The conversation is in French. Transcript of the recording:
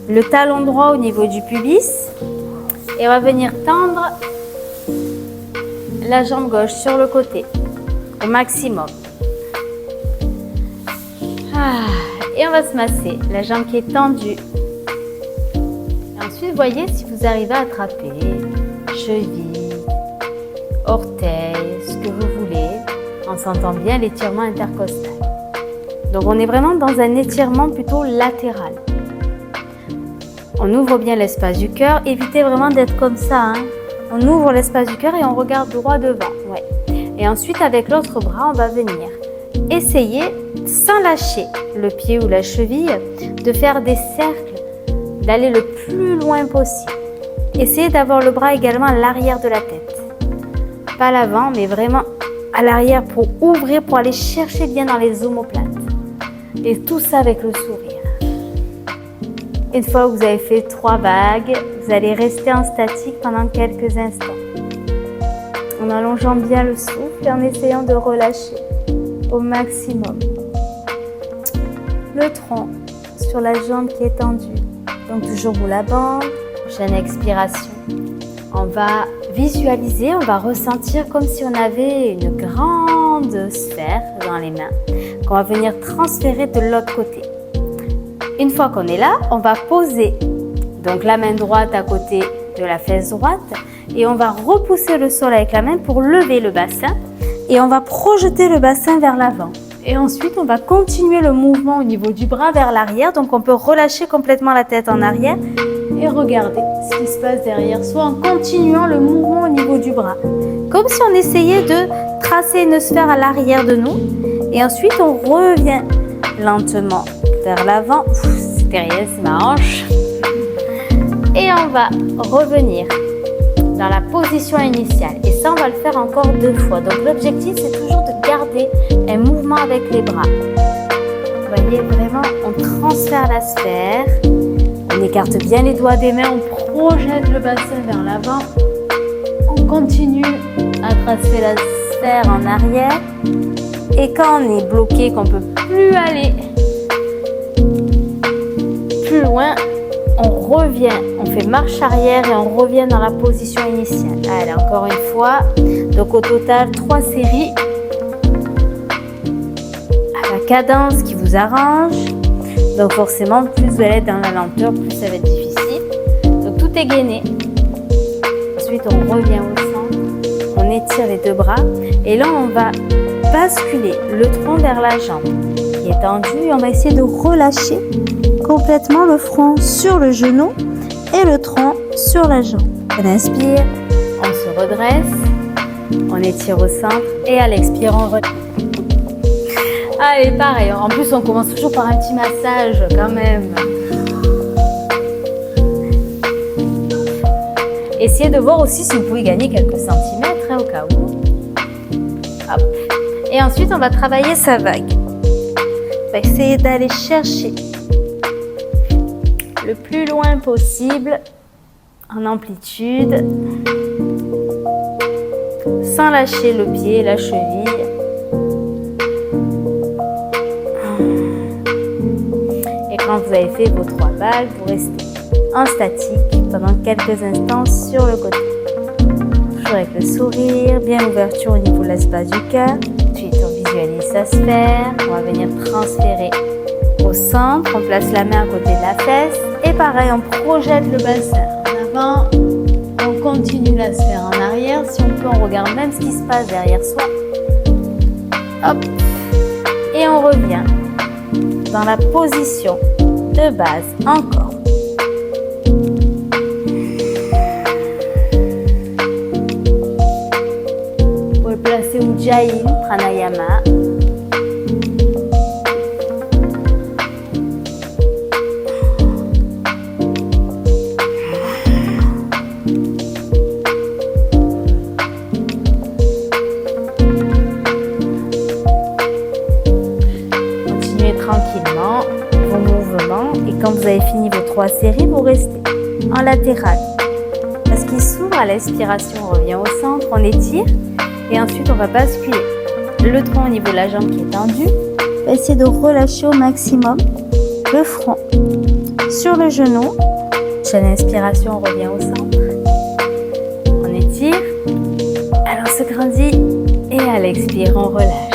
le talon droit au niveau du pubis et on va venir tendre la jambe gauche sur le côté au maximum. Et on va se masser la jambe qui est tendue. Et ensuite, voyez si vous arrivez à attraper cheville, orteil, ce que vous voulez, en sentant bien l'étirement intercostal. Donc on est vraiment dans un étirement plutôt latéral. On ouvre bien l'espace du cœur, évitez vraiment d'être comme ça. On ouvre l'espace du cœur et on regarde droit devant. Ouais. Et ensuite, avec l'autre bras, on va venir essayer, sans lâcher le pied ou la cheville, de faire des cercles, d'aller le plus loin possible. Essayez d'avoir le bras également à l'arrière de la tête. Pas à l'avant, mais vraiment à l'arrière pour ouvrir, pour aller chercher bien dans les omoplates. Et tout ça avec le sourire. Une fois que vous avez fait 3 vagues, vous allez rester en statique pendant quelques instants. En allongeant bien le souffle et en essayant de relâcher au maximum. Le tronc sur la jambe qui est tendue. Donc toujours bout la bande. Prochaine expiration. On va visualiser, on va ressentir comme si on avait une grande sphère dans les mains qu'on va venir transférer de l'autre côté. Une fois qu'on est là, on va poser donc la main droite à côté de la fesse droite et on va repousser le sol avec la main pour lever le bassin et on va projeter le bassin vers l'avant. Et ensuite, on va continuer le mouvement au niveau du bras vers l'arrière. Donc, on peut relâcher complètement la tête en arrière et regarder ce qui se passe derrière soi en continuant le mouvement au niveau du bras. Comme si on essayait de tracer une sphère à l'arrière de nous. Et ensuite, on revient lentement vers l'avant. C'est derrière, c'est ma hanche. Et on va revenir dans la position initiale. Et ça, on va le faire encore 2 fois. Donc, l'objectif, c'est toujours de garder un mouvement avec les bras. Vous voyez, vraiment, on transfère la sphère. On écarte bien les doigts des mains. On projette le bassin vers l'avant. On continue à tracer la sphère en arrière. Et quand on est bloqué, qu'on ne peut plus aller plus loin, on revient, on fait marche arrière et on revient dans la position initiale. Allez, encore une fois. Donc au total, 3 séries. À la cadence qui vous arrange. Donc forcément, plus vous allez être dans la lenteur, plus ça va être difficile. Donc tout est gainé. Ensuite, on revient au centre. On étire les 2 bras. Et là, on va basculer le tronc vers la jambe qui est tendue. Et on va essayer de relâcher complètement le front sur le genou et le tronc sur la jambe. On inspire, on se redresse, on étire au centre et à l'expire, on relâche. Allez, pareil, en plus on commence toujours par un petit massage quand même. Essayez de voir aussi si vous pouvez gagner quelques centimètres au cas où. Hop. Et ensuite on va travailler sa vague. On va essayer d'aller chercher le plus loin possible en amplitude sans lâcher le pied et la cheville. Et quand vous avez fait vos 3 vagues, vous restez en statique pendant quelques instants sur le côté. Toujours avec le sourire, bien l'ouverture au niveau de l'espace du cœur. Ensuite, on visualise sa sphère. On va venir transférer au centre. On place la main à côté de la fesse. Et pareil, on projette le bassin en avant, on continue la sphère en arrière. Si on peut, on regarde même ce qui se passe derrière soi. Hop. Et on revient dans la position de base encore. Vous pouvez placer Ujjayi Pranayama. Tranquillement vos mouvements et quand vous avez fini vos 3 séries, vous restez en latéral parce qu'il s'ouvre à l'expiration. On revient au centre, on étire et ensuite on va basculer le tronc au niveau de la jambe qui est tendue. On va essayer de relâcher au maximum le front sur le genou. Prochaine inspiration, on revient au centre. On étire, alors on se grandit et à l'expire, on relâche.